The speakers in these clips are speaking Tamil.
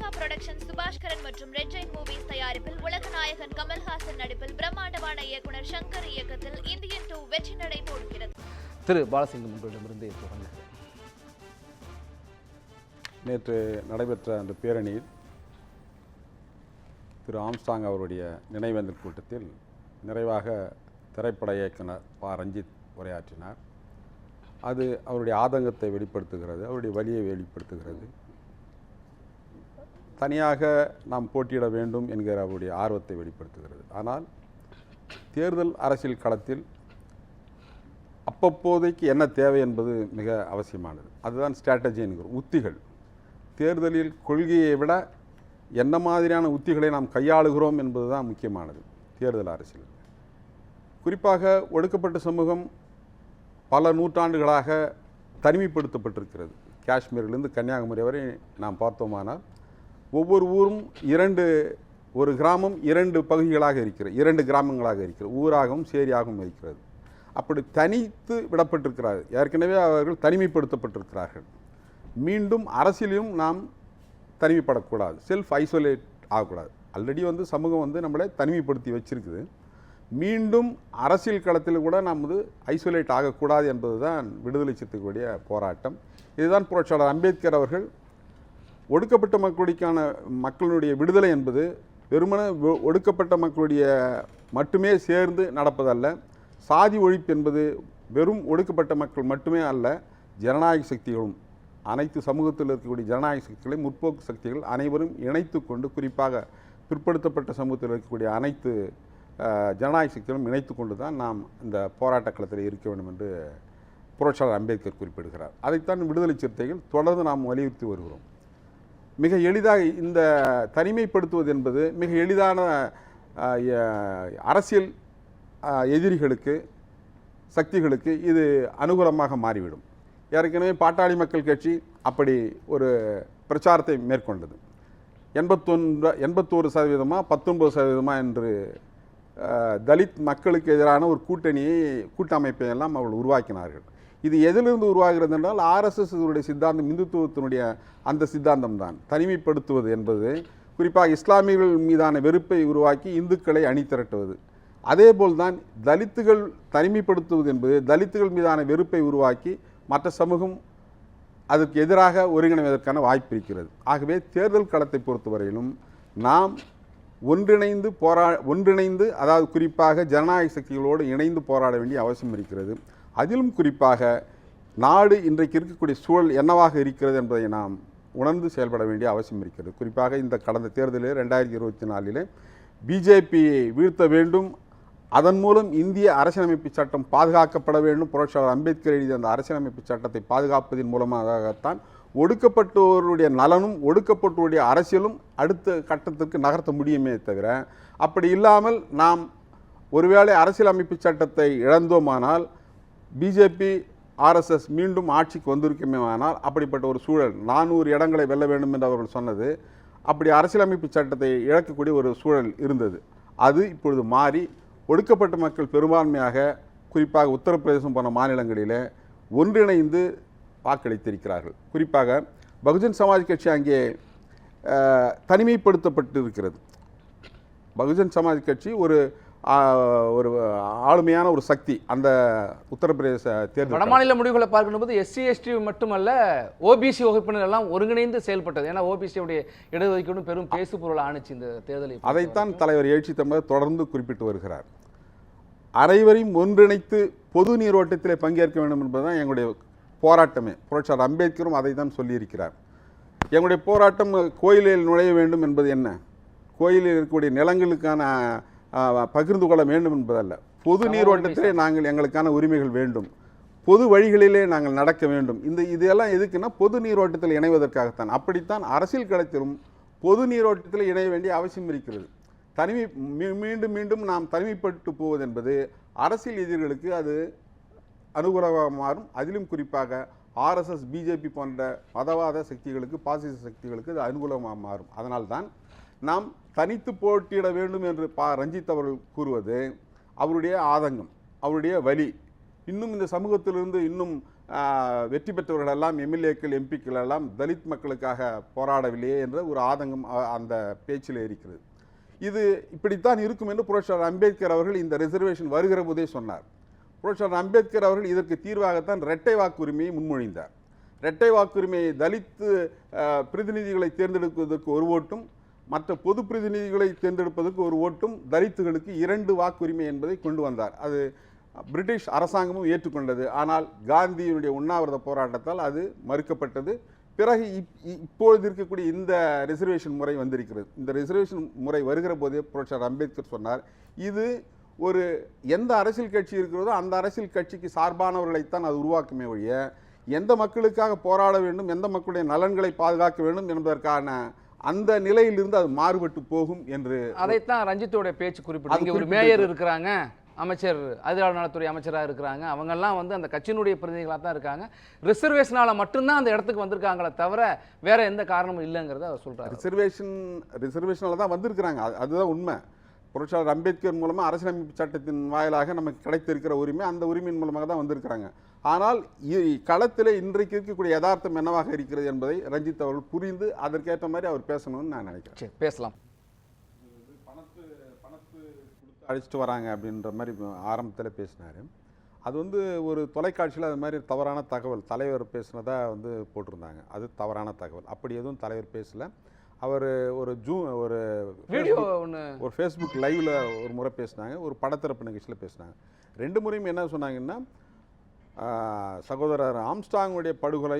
த்ரிஷா புரொடக்ஷன் சுபாஷ்கரன் மற்றும் ரெட் ஜெயின் மூவிஸ் தயாரிப்பில் உலகநாயகன் கமல்ஹாசன் நடிப்பில் பிரம்மாண்டமான இயக்குனர் சங்கர் இயக்கத்தில் இந்தியன் 2 வெற்றி நடை போடுகிறது. திரு பாலசிங்கம் உங்களிடமிருந்து தொடங்குகிறேன். நேற்று நடைபெற்ற அந்த பேரணியில் திரு ஆம்ஸ்டாங் அவருடைய நினைவேந்தல் கூட்டத்தில் நிறைவாக திரைப்பட இயக்குனர் ப. ரஞ்சித் உரையாற்றினார். அது அவருடைய ஆதங்கத்தை வெளிப்படுத்துகிறது, அவருடைய வலியை வெளிப்படுத்துகிறது. தனியாக நாம் போட்டியிட வேண்டும் என்கிற அவருடைய ஆர்வத்தை வெளிப்படுத்துகிறது. ஆனால் தேர்தல் அரசியல் களத்தில் அப்பப்போதைக்கு என்ன தேவை என்பது மிக அவசியமானது. அதுதான் ஸ்ட்ராட்டஜி என்கிறோம், உத்திகள். தேர்தலில் கொள்கையை விட என்ன மாதிரியான உத்திகளை நாம் கையாளுகிறோம் என்பது தான் முக்கியமானது தேர்தல் அரசியல். குறிப்பாக ஒடுக்கப்பட்ட சமூகம் பல நூற்றாண்டுகளாக தனிமைப்படுத்தப்பட்டிருக்கிறது. காஷ்மீரிலிருந்து கன்னியாகுமரி வரை நாம் பார்த்தோமானால் ஒவ்வொரு ஊரும் ஒரு கிராமம் 2 பகுதிகளாக இருக்கிறது, 2 கிராமங்களாக இருக்கிறது, ஊராகவும் சேரியாகவும் இருக்கிறது. அப்படி தனித்து விடப்பட்டிருக்கிறார்கள். ஏற்கனவே அவர்கள் தனிமைப்படுத்தப்பட்டிருக்கிறார்கள். மீண்டும் அரசியலையும் நாம் தனிமைப்படக்கூடாது, செல்ஃப் ஐசோலேட் ஆகக்கூடாது. ஆல்ரெடி சமூகம் நம்மளை தனிமைப்படுத்தி வச்சிருக்குது. மீண்டும் அரசியல் களத்தில் கூட நாம் ஐசோலேட் ஆகக்கூடாது என்பது தான் விடுதலை சிறுத்தைகளுடைய போராட்டம். இதுதான் புரட்சியாளர் அம்பேத்கர் அவர்கள் ஒடுக்கப்பட்ட மக்களுடைய விடுதலை என்பது வெறுமன ஒடுக்கப்பட்ட மக்களுடைய மட்டுமே சேர்ந்து நடப்பதல்ல. சாதி ஒழிப்பு என்பது வெறும் ஒடுக்கப்பட்ட மக்கள் மட்டுமே அல்ல, ஜனநாயக சக்திகளும், அனைத்து சமூகத்தில் இருக்கக்கூடிய ஜனநாயக சக்திகளை, முற்போக்கு சக்திகள் அனைவரும் இணைத்து கொண்டு, குறிப்பாக பிற்படுத்தப்பட்ட சமூகத்தில் இருக்கக்கூடிய அனைத்து ஜனநாயக சக்திகளும் இணைத்து கொண்டு தான் நாம் இந்த போராட்ட களத்தில் இருக்க வேண்டும் என்று புரட்சியாளர் அம்பேத்கர் குறிப்பிடுகிறார். அதைத்தான் விடுதலை சிறுத்தைகள் தொடர்ந்து நாம் வலியுறுத்தி வருகிறோம். மிக எளிதாக இந்த தனிமைப்படுத்துவது என்பது மிக எளிதான அரசியல் எதிரிகளுக்கு, சக்திகளுக்கு இது அனுகூலமாக மாறிவிடும். ஏற்கனவே பாட்டாளி மக்கள் கட்சி அப்படி ஒரு பிரச்சாரத்தை மேற்கொண்டது. 81% 19% என்று தலித் மக்களுக்கு எதிரான ஒரு கூட்டமைப்பை எல்லாம் அவர்கள் உருவாக்கினார்கள். இது எதிலிருந்து உருவாகிறது என்றால் RSS சித்தாந்தம், இந்துத்துவத்தினுடைய அந்த சித்தாந்தம் தான். தனிமைப்படுத்துவது என்பது குறிப்பாக இஸ்லாமியர்கள் மீதான வெறுப்பை உருவாக்கி இந்துக்களை அணி திரட்டுவது. அதேபோல் தான் தலித்துகள் தனிமைப்படுத்துவது என்பது தலித்துகள் மீதான வெறுப்பை உருவாக்கி மற்ற சமூகம் அதற்கு எதிராக ஒருங்கிணைவதற்கான வாய்ப்பு இருக்கிறது. ஆகவே தேர்தல் களத்தை பொறுத்தவரையிலும் நாம் ஒன்றிணைந்து அதாவது குறிப்பாக ஜனநாயக சக்திகளோடு இணைந்து போராட வேண்டிய அவசியம் இருக்கிறது. அதிலும் குறிப்பாக நாடு இன்றைக்கு இருக்கக்கூடிய சூழல் என்னவாக இருக்கிறது என்பதை நாம் உணர்ந்து செயல்பட வேண்டிய அவசியம் இருக்கிறது. குறிப்பாக இந்த கடந்த தேர்தலில் 2024 பிஜேபியை வீழ்த்த வேண்டும், அதன் மூலம் இந்திய அரசியலமைப்பு சட்டம் பாதுகாக்கப்பட வேண்டும். புரட்சியாளர் அம்பேத்கர் எழுதிய அந்த அரசியலமைப்பு சட்டத்தை பாதுகாப்பதன் மூலமாகத்தான் ஒடுக்கப்பட்டோருடைய நலனும் ஒடுக்கப்பட்டோருடைய அரசியலும் அடுத்த கட்டத்திற்கு நகர்த்த முடியுமே தவிர, அப்படி இல்லாமல் நாம் ஒருவேளை அரசியலமைப்பு சட்டத்தை இழந்தோமானால் பிஜேபி RSS மீண்டும் ஆட்சிக்கு வந்திருக்குமேயானால் அப்படிப்பட்ட ஒரு சூழல் 400 இடங்களை வெல்ல வேண்டும் என்று அவர்கள் சொன்னது, அப்படி அரசியலமைப்பு சட்டத்தை இழக்கக்கூடிய ஒரு சூழல் இருந்தது. அது இப்பொழுது மாறி ஒடுக்கப்பட்ட மக்கள் பெரும்பான்மையாக குறிப்பாக உத்தரப்பிரதேசம் போன்ற மாநிலங்களிலே ஒன்றிணைந்து வாக்களித்திருக்கிறார்கள். குறிப்பாக பகுஜன் சமாஜ் கட்சி அங்கே தனிமைப்படுத்தப்பட்டு இருக்கிறது. பகுஜன் சமாஜ் கட்சி ஒரு ஆளுமையான ஒரு சக்தி. அந்த உத்தரப்பிரதேச தேர்தல் வடமாநில முடிவுகளை பார்க்கும்போது SC ST மட்டுமல்ல, OBC வகுப்பினர் எல்லாம் ஒருங்கிணைந்து செயல்பட்டது. ஏன்னா OBCயுடைய இடஒதுக்கீடு பெரும் பேசு பொருள் ஆணுச்சு இந்த தேர்தலில். அதைத்தான் தலைவர் எழுச்சி தமிழர் தொடர்ந்து குறிப்பிட்டு வருகிறார். அனைவரையும் ஒன்றிணைத்து பொது நீரோட்டத்திலே பங்கேற்க வேண்டும் என்பதுதான் எங்களுடைய போராட்டமே. புரட்சியாளர் அம்பேத்கரும் அதை தான் சொல்லியிருக்கிறார். எங்களுடைய போராட்டம் கோயிலில் நுழைய வேண்டும் என்பது என்ன, கோயிலில் இருக்கக்கூடிய நிலங்களுக்கான பகிர்ந்து கொள்ள வேண்டும் என்பதல்ல. பொது நீரோட்டத்திலே எங்களுக்கான உரிமைகள் வேண்டும், பொது வழிகளிலே நாங்கள் நடக்க வேண்டும். இதெல்லாம் எதுக்குன்னா பொது நீரோட்டத்தில் இணைவதற்காகத்தான். அப்படித்தான் அரசியல் களத்திலும் பொது நீரோட்டத்தில் இணைய வேண்டிய அவசியம் இருக்கிறது. மீண்டும் மீண்டும் நாம் தனிமைப்பட்டு போவது என்பது அரசியல் எதிரிகளுக்கு அது அனுகூலமாக மாறும். அதிலும் குறிப்பாக RSS பிஜேபி போன்ற மதவாத சக்திகளுக்கு, பாசிச சக்திகளுக்கு அது அனுகூலமாக மாறும். அதனால்தான் நாம் தனித்து போட்டியிட வேண்டும் என்று ரஞ்சித் அவர்கள் கூறுவது அவருடைய ஆதங்கம், அவருடைய வலி. இன்னும் இந்த சமூகத்திலிருந்து இன்னும் வெற்றி பெற்றவர்கள் எல்லாம் எம்எல்ஏக்கள் எம்பிக்கள் எல்லாம் தலித் மக்களுக்காக போராடவில்லையே என்ற ஒரு ஆதங்கம் அந்த பேச்சில் இருக்கிறது. இது இப்படித்தான் இருக்கும் என்று புரட்சியாளர் அம்பேத்கர் அவர்கள் இந்த ரிசர்வேஷன் வருகிற போதே சொன்னார். புரட்சியாளர் அம்பேத்கர் அவர்கள் இதற்கு தீர்வாகத்தான் இரட்டை வாக்குரிமையை முன்மொழிந்தார். இரட்டை வாக்குரிமையை தலித்து பிரதிநிதிகளை தேர்ந்தெடுப்பதற்கு ஒரு ஓட்டும், மற்ற பொது பிரதிநிதிகளை தேர்ந்தெடுப்பதற்கு ஒரு ஓட்டும், தலித்துகளுக்கு 2 வாக்குரிமை என்பதை கொண்டு வந்தார். அது பிரிட்டிஷ் அரசாங்கமும் ஏற்றுக்கொண்டது. ஆனால் காந்தியினுடைய உண்ணாவிரத போராட்டத்தால் அது மறுக்கப்பட்டது. பிறகு இப்பொழுது இருக்கக்கூடிய இந்த ரிசர்வேஷன் முறை வந்திருக்கிறது. இந்த ரிசர்வேஷன் முறை வருகிற போதே புரட்சியாளர் அம்பேத்கர் சொன்னார், இது ஒரு எந்த அரசியல் கட்சி இருக்கிறதோ அந்த அரசியல் கட்சிக்கு சார்பானவர்களைத்தான் அது உருவாக்குமே ஒழிய எந்த மக்களுக்காக போராட வேண்டும், எந்த மக்களுடைய நலன்களை பாதுகாக்க வேண்டும் என்பதற்கான அந்த நிலையிலிருந்து அது மாறுபட்டு போகும் என்று அதைத்தான் ரஞ்சித்தோட பேச்சு குறிப்பிட்டு. ஒரு மேயர் இருக்கிறாங்க, அமைச்சர் அதிகார நலத்துறை அமைச்சராக இருக்கிறாங்க, அவங்கெல்லாம் வந்து அந்த கட்சியினுடைய பிரதிநிதிகளாக தான் இருக்காங்க. ரிசர்வேஷனால் மட்டும்தான் அந்த இடத்துக்கு வந்திருக்காங்களே தவிர வேற எந்த காரணமும் இல்லைங்கிறத அவர் சொல்றாரு. ரிசர்வேஷனால தான் வந்திருக்கிறாங்க, அதுதான் உண்மை. புரட்சியாளர் அம்பேத்கர் மூலமாக அரசியலமைப்பு சட்டத்தின் வாயிலாக நமக்கு கிடைத்திருக்கிற உரிமை, அந்த உரிமையின் மூலமாக தான் வந்திருக்கிறாங்க. ஆனால் களத்தில் இன்றைக்கு இருக்கக்கூடிய யதார்த்தம் என்னவாக இருக்கிறது என்பதை ரஞ்சித் அவர்கள் புரிந்து அதற்கேற்ற மாதிரி அவர் பேசணும்னு நான் நினைக்கிறேன். பேசலாம். பணத்து கொடுத்து அழைச்சிட்டு வராங்க அப்படின்ற மாதிரி ஆரம்பத்தில் பேசினார். அது வந்து ஒரு தொலைக்காட்சியில் அது மாதிரி தவறான தகவல் தலைவர் பேசினதா வந்து போட்டிருந்தாங்க. அது தவறான தகவல். அப்படி எதுவும் தலைவர் பேசலை. அவர் ஒரு வீடியோ ஒரு ஃபேஸ்புக் லைவில் ஒரு முறை பேசினாங்க, ஒரு படத்திறப்பு நிகழ்ச்சியில் பேசினாங்க. 2 முறையும் என்ன சொன்னாங்கன்னா, சகோதரர் ஆம்ஸ்டாங்குடைய படுகொலை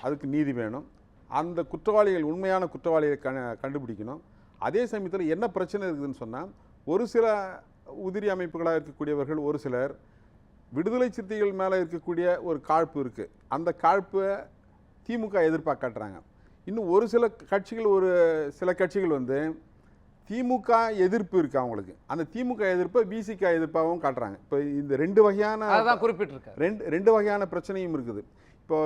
அதுக்கு நீதி வேணும், அந்த குற்றவாளிகள் உண்மையான குற்றவாளிகளை கண்டுபிடிக்கணும். அதே சமயத்தில் என்ன பிரச்சனை இருக்குதுன்னு சொன்னால், ஒரு சில உதிரி அமைப்புகளாக இருக்கக்கூடியவர்கள் ஒரு சிலர் விடுதலை சிறுத்தைகள் மேலே இருக்கக்கூடிய ஒரு காழ்ப்பு இருக்குது, அந்த காழ்ப்பை திமுக எதிர்ப்பாக காட்டுறாங்க. இன்னும் ஒரு சில கட்சிகள் வந்து திமுக எதிர்ப்பு இருக்குது அவங்களுக்கு, அந்த திமுக எதிர்ப்பை விசிக எதிர்ப்பாகவும் காட்டுறாங்க. இப்போ இந்த 2 வகையான குறிப்பிட்டிருக்காரு, 2 வகையான பிரச்சனையும் இருக்குது. இப்போ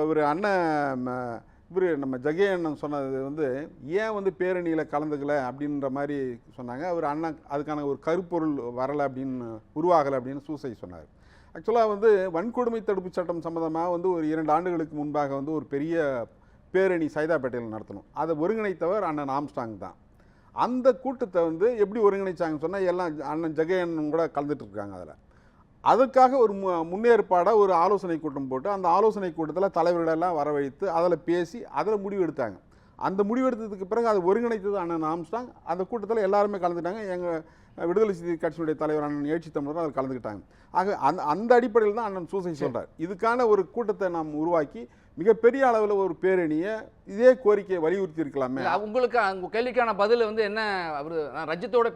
நம்ம ஜெகே அண்ணன் சொன்னது வந்து ஏன் வந்து பேரணியில் கலந்துக்கல அப்படின்ற மாதிரி சொன்னாங்க. அவர் அண்ணன் அதுக்கான ஒரு கருப்பொருள் வரலை அப்படின்னு உருவாகலை அப்படின்னு சூசை சொன்னார். ஆக்சுவலாக வந்து வன்கொடுமை தடுப்பு சட்டம் சம்மந்தமாக வந்து ஒரு 2 ஆண்டுகளுக்கு முன்பாக வந்து ஒரு பெரிய பேரணி சைதாப்பேட்டையில் நடத்தணும். அதை ஒருங்கிணைத்தவர் அண்ணன் ஆம்ஸ்டாங் தான். அந்த கூட்டத்தை வந்து எப்படி ஒருங்கிணைச்சாங்கன்னு சொன்னால் எல்லாம் அண்ணன் ஜெகன் கூட கலந்துட்டு இருக்காங்க. அதுக்காக ஒரு முன்னேற்பாடாக ஒரு ஆலோசனை கூட்டம் போட்டு அந்த ஆலோசனை கூட்டத்தில் தலைவர்களெல்லாம் வரவழைத்து அதில் பேசி அதில் முடிவு எடுத்தாங்க. அந்த முடிவு எடுத்ததுக்கு பிறகு அதை ஒருங்கிணைத்தது அண்ணன் ஆம்ஸ்டாங். அந்த கூட்டத்தில் எல்லாருமே கலந்துட்டாங்க. எங்கள் விடுதலை சிறுத்தை கட்சியினுடைய தலைவர் அண்ணன் எழுச்சி தமிழர் அதில் கலந்துக்கிட்டாங்க. ஆக அந்த அடிப்படையில் தான் அண்ணன் சூசை சொல்கிறார், இதுக்கான ஒரு கூட்டத்தை நாம் உருவாக்கி மிகப்பெரிய அளவில் ஒரு பேரணியை இதே கோரிக்கையை வலியுறுத்தி இருக்கலாமே. உங்களுக்கு உங்கள் கேள்விக்கான பதில் வந்து என்ன, ரஞ்சித்தோட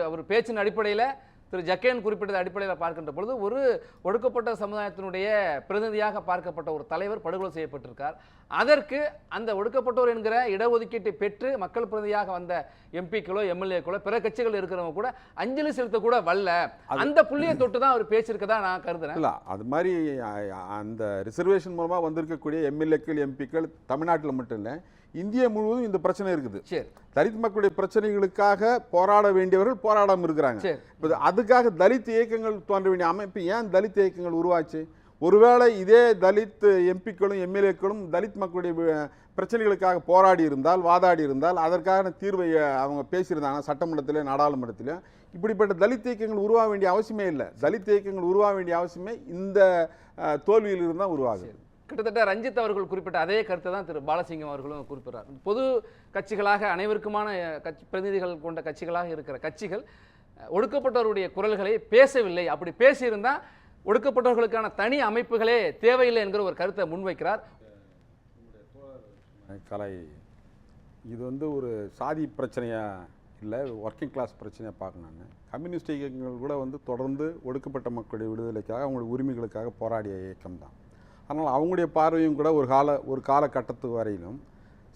அவர் பேச்சின் அடிப்படையில் திரு ஜக்கேன் குறிப்பிட்ட அடிப்படையில் பார்க்கின்ற பொழுது ஒரு ஒடுக்கப்பட்ட சமுதாயத்தினுடைய பிரதிநிதியாக பார்க்கப்பட்ட ஒரு தலைவர் படுகொலை செய்யப்பட்டிருக்கார். அதற்கு அந்த ஒடுக்கப்பட்டோர் என்கிற இடஒதுக்கீட்டை பெற்று மக்கள் பிரதிநிதியாக வந்த எம்பிக்களோ எம்எல்ஏக்களோ பிற கட்சிகள் இருக்கிறவங்க கூட அஞ்சலி செலுத்த கூட வரல. அந்த புள்ளியை தொட்டு தான் அவர் பேசியிருக்கதா நான் கருதுறேன். இல்லை, அது மாதிரி அந்த ரிசர்வேஷன் மூலமாக வந்திருக்கக்கூடிய எம்எல்ஏக்கள் எம்பிக்கள் தமிழ்நாட்டில் மட்டும் இல்லை, இந்தியா முழுவதும் இந்த பிரச்சனை இருக்குது. தலித் மக்களுடைய பிரச்சனைகளுக்காக போராட வேண்டியவர்கள் போராடாமல் இருக்கிறாங்க. இப்போ அதுக்காக தலித் இயக்கங்கள் தோன்ற வேண்டிய அமைப்பு ஏன் தலித் இயக்கங்கள் உருவாச்சு? ஒருவேளை இதே தலித் எம்பிக்களும் எம்எல்ஏக்களும் தலித் மக்களுடைய பிரச்சனைகளுக்காக போராடி இருந்தால், வாதாடி இருந்தால், அதற்கான தீர்வை அவங்க பேசியிருந்தாங்க சட்டமன்றத்திலே நாடாளுமன்றத்திலே, இப்படிப்பட்ட தலித் இயக்கங்கள் உருவாக வேண்டிய அவசியமே இல்லை. தலித் இயக்கங்கள் உருவாக வேண்டிய அவசியமே இந்த தோல்வியிலிருந்து தான் உருவாகுது. கிட்டத்தட்ட ரஞ்சித் அவர்கள் குறிப்பிட்ட அதே கருத்தை தான் திரு பாலசிங்கம் அவர்களும் குறிப்பிட்டார். பொது கட்சிகளாக அனைவருக்குமான பிரதிநிதிகள் கொண்ட கட்சிகளாக இருக்கிற கட்சிகள் ஒடுக்கப்பட்டவருடைய குரல்களை பேசவில்லை. அப்படி பேசியிருந்தால் ஒடுக்கப்பட்டவர்களுக்கான தனி அமைப்புகளே தேவையில்லை என்கிற ஒரு கருத்தை முன்வைக்கிறார். கலை இது வந்து ஒரு சாதி பிரச்சனையாக இல்லை, ஒர்க்கிங் கிளாஸ் பிரச்சனையாக பார்க்கணும். கம்யூனிஸ்ட் இயக்கங்கள் கூட வந்து தொடர்ந்து ஒடுக்கப்பட்ட மக்களுடைய விடுதலைக்காக அவங்களுடைய உரிமைகளுக்காக போராடிய இயக்கம் தான். ஆனால் அவங்களுடைய பார்வையும் கூட ஒரு காலகட்டத்து வரையிலும்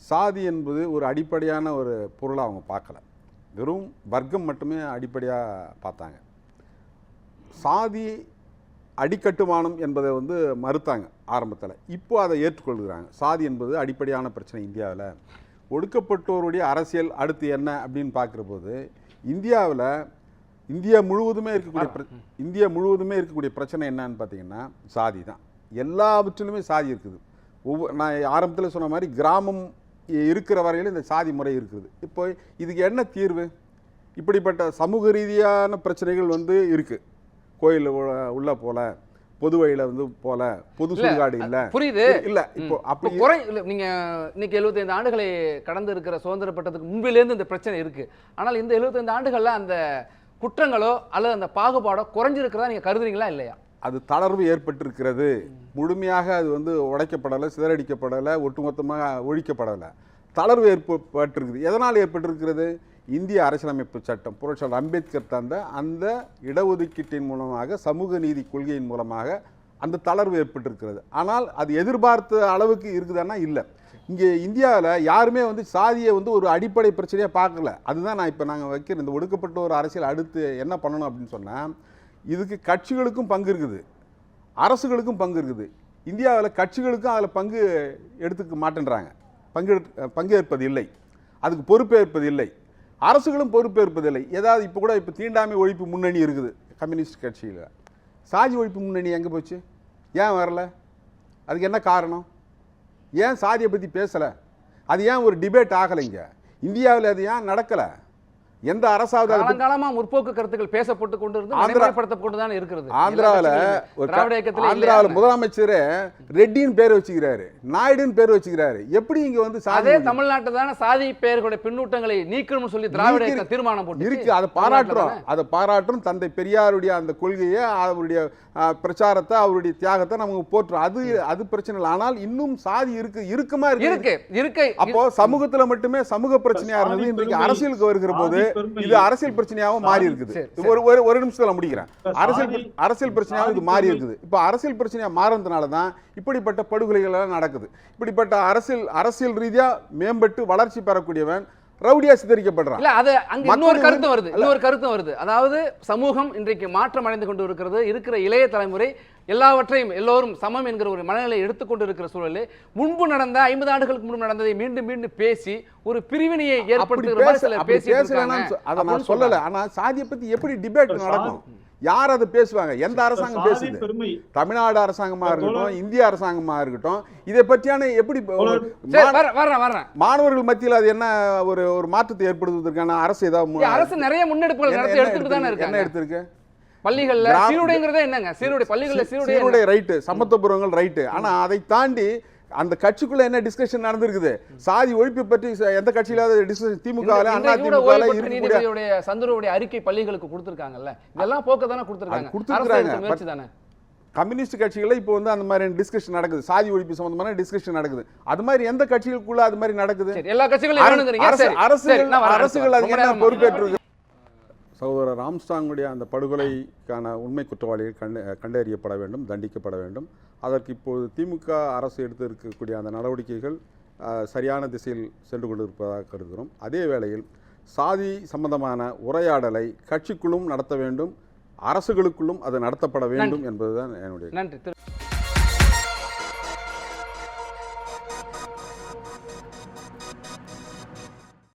சாதி என்பது ஒரு அடிப்படையான ஒரு பொருளை அவங்க பார்க்கல, வெறும் வர்க்கம் மட்டுமே அடிப்படையாக பார்த்தாங்க. சாதி அடிக்கட்டுமானம் என்பதை வந்து மறுத்தாங்க ஆரம்பத்தில். இப்போ அதை ஏற்றுக்கொள்கிறாங்க. சாதி என்பது அடிப்படையான பிரச்சனை இந்தியாவில். ஒடுக்கப்பட்டோருடைய அரசியல் அடுத்து என்ன அப்படின்னு பார்க்குற போது இந்தியா முழுவதுமே இருக்கக்கூடிய பிரச்சனை என்னன்னு பார்த்தீங்கன்னா சாதி தான். எல்லாவற்றிலுமே சாதி இருக்குது. நான் ஆரம்பத்தில் சொன்ன மாதிரி கிராமம் இருக்கிற வரையிலும் இந்த சாதி முறை இருக்குது. இப்போ இதுக்கு என்ன தீர்வு? இப்படிப்பட்ட சமூக ரீதியான பிரச்சனைகள் வந்து இருக்குது. கோயில் உள்ள போல, பொது வழியில் வந்து போல, பொது சுடுகாடு இல்லை, புரியுது இல்லை. இப்போ அப்படி குறை இல்லை. நீங்கள் இன்னைக்கு 75 ஆண்டுகளை கடந்து இருக்கிற சுதந்திரப்பட்டதுக்கு முன்பிலேருந்து இந்த பிரச்சனை இருக்குது. ஆனால் இந்த 75 ஆண்டுகளில் அந்த குற்றங்களோ அல்லது அந்த பாகுபாடோ குறைஞ்சிருக்கிறதா நீங்கள் கருதுறீங்களா இல்லையா? அது தளர்வு ஏற்பட்டிருக்கிறது. முழுமையாக அது வந்து உடைக்கப்படலை, சிதறடிக்கப்படலை, ஒட்டுமொத்தமாக ஒழிக்கப்படலை. தளர்வு ஏற்பட்டிருக்குது. எதனால் ஏற்பட்டிருக்கிறது? இந்திய அரசியலமைப்பு சட்டம், புரட்சியாளர் அம்பேத்கர் தந்த அந்த இடஒதுக்கீட்டின் மூலமாக, சமூக நீதி கொள்கையின் மூலமாக அந்த தளர்வு ஏற்பட்டிருக்கிறது. ஆனால் அது எதிர்பார்த்த அளவுக்கு இருக்குதுன்னா இல்லை. இங்கே இந்தியாவில் யாருமே வந்து சாதியை வந்து ஒரு அடிப்படை பிரச்சனையாக பார்க்கல. அதுதான் நான் இப்போ நாங்கள் வைக்கிற இந்த ஒடுக்கப்பட்ட ஒரு அரசியல் அடுத்து என்ன பண்ணணும் அப்படின்னு சொன்னால், இதுக்கு கட்சிகளுக்கும் பங்கு இருக்குது, அரசுகளுக்கும் பங்கு இருக்குது. இந்தியாவில் கட்சிகளுக்கும் அதில் பங்கு எடுத்துக்க மாட்டேன்றாங்க, பங்கேற்பது இல்லை, அதுக்கு பொறுப்பேற்பது இல்லை. அரசுகளும் பொறுப்பேற்பதில்லை. ஏதாவது இப்போ கூட இப்போ தீண்டாமை ஒழிப்பு முன்னணி இருக்குது கம்யூனிஸ்ட் கட்சியில். சாதி ஒழிப்பு முன்னணி எங்கே போச்சு? ஏன் வரல? அதுக்கு என்ன காரணம்? ஏன் சாதியை பற்றி பேசலை? அது ஏன் ஒரு டிபேட் ஆகலைங்க இந்தியாவில்? அது ஏன் நடக்கலை? எந்த அரசாவது காலங்காலமா முற்போக்கு கருத்துக்கள் பேசப்பட்டு கொண்டு இருந்து நடைமுறைப்படுத்தப்பட்டு கொண்டு தான் இருக்கிறது. ஆந்திராவில் முதலமைச்சர் ரெட்டின்னு பேர் வச்சுக்கிறாரு, நாயுடுன்னு பேர் வச்சுக்கிறாரு. எப்படி இங்க வந்து அதே தமிழ்நாட்டு தானே சாதி பெயர்களுடைய பின்னூட்டங்களை நீக்கணும்னு சொல்லி திராவிட இயக்கம் தீர்மானம் போட்டு இருக்கு. அதை பாராட்டுறோம். தந்தை பெரியாருடைய அந்த கொள்கையை, அவருடைய பிரச்சாரத்தை, அவருடைய தியாகத்தை நமக்கு போற்றுறோம். அது பிரச்சனை இல்லை. ஆனால் இன்னும் சாதி இருக்குமா இருக்கு. அப்போ சமூகத்துல மட்டுமே சமூக பிரச்சனையா இருந்தது, இன்றைக்கு அரசியலுக்கு வருகிற போது இது அரசியல் பிரச்சனையாகவும் மாறி இருக்குது. ஒரு நிமிஷத்துல முடிக்கிறேன். அரசியல் பிரச்சனையாகவும் இது மாறி இருக்குது. இப்ப அரசியல் பிரச்சனையா மாறதுனால தான் இப்படிப்பட்ட படுகொலைகள் எல்லாம் நடக்குது. இப்படிப்பட்ட அரசியல் ரீதியா மேம்பட்டு வளர்ச்சி பெறக்கூடியவன் ரவுடியா சித்தரிக்கப்படுறான். இல்ல, அது அங்க இன்னொரு கருத்து வருது. அதாவது சமூகம் இன்றைக்கு மாற்றம் அடைந்து கொண்டு இருக்கிறது. இருக்கிற இளைய தலைமுறை எல்லாவற்றையும் எல்லோரும் சமம் என்கிற ஒரு மனநிலை எடுத்துக்கொண்டு இருக்கிற சூழலில் முன்பு நடந்த 50 ஆண்டுகளுக்கு முன்பு நடந்ததை மீண்டும் மீண்டும் பேசி ஒரு பிரிவினையை ஏற்படுத்துகிற அதை நான் சொல்லல. ஆனா சாதியை பத்தி எப்படி டிபேட் நடக்கும்? யார் அதை பேசுவாங்க? எந்த அரசாங்கம் பேசுது? தமிழ்நாடு அரசாங்கமா இருக்கட்டும், இந்திய அரசாங்கமா இருக்கட்டும், இதை பற்றியான எப்படி மாணவர்கள் மத்தியில் அது என்ன ஒரு மாற்றத்தை ஏற்படுத்துவதற்கான அரசு ஏதாவது அரசு நிறைய முன்னெடுப்புகள் எடுத்துட்டு தானே இருக்கு. என்ன எடுத்திருக்கு? பள்ளிகள்ல சீருடைங்கிறதே என்னங்க? சீருடை பள்ளிகள்ல சீருடை ரைட்டு, சமத்துவபுரங்கள் ரைட்டு. ஆனா அதை தாண்டி அந்த கட்சிக்குள்ள என்ன டிஸ்கஷன் நடந்திருக்குது? சாதி ஒழிப்பு பற்றி எந்த கட்சியிலாவது டிஸ்கஷன்? திமுகல, அண்ணா திமுகல இருக்கக்கூடிய சந்துருடைய அறிக்கை பள்ளிகளுக்கு கொடுத்திருக்காங்கல்ல. இதெல்லாம் போக்க தானே கொடுத்திருக்காங்க. கம்யூனிஸ்ட் கட்சிகள இப்போ வந்து அந்த மாதிரி டிஸ்கஷன் நடக்குது. சாதி ஒழிப்பு சம்பந்தமான டிஸ்கஷன் நடக்குது. அது மாதிரி எந்த கட்சிகளுக்குள்ள அது மாதிரி நடக்குது? எல்லா கட்சிகளும் அரசுகள் அதுக்கு என்ன பொறுப்பேற்று? சகோதரர் ராம்ஸ்டாங்குடைய அந்த படுகொலைக்கான உண்மை குற்றவாளிகள் கண்டறியப்பட வேண்டும், தண்டிக்கப்பட வேண்டும். அதற்கு இப்போது திமுக அரசு எடுத்து இருக்கக்கூடிய அந்த நடவடிக்கைகள் சரியான திசையில் சென்று கொண்டிருப்பதாக கருதுகிறோம். அதே வேளையில் சாதி சம்பந்தமான உரையாடலை கட்சிக்குள்ளும் நடத்த வேண்டும், அரசுகளுக்குள்ளும் அது நடத்தப்பட வேண்டும் என்பதுதான் என்னுடைய நன்றி.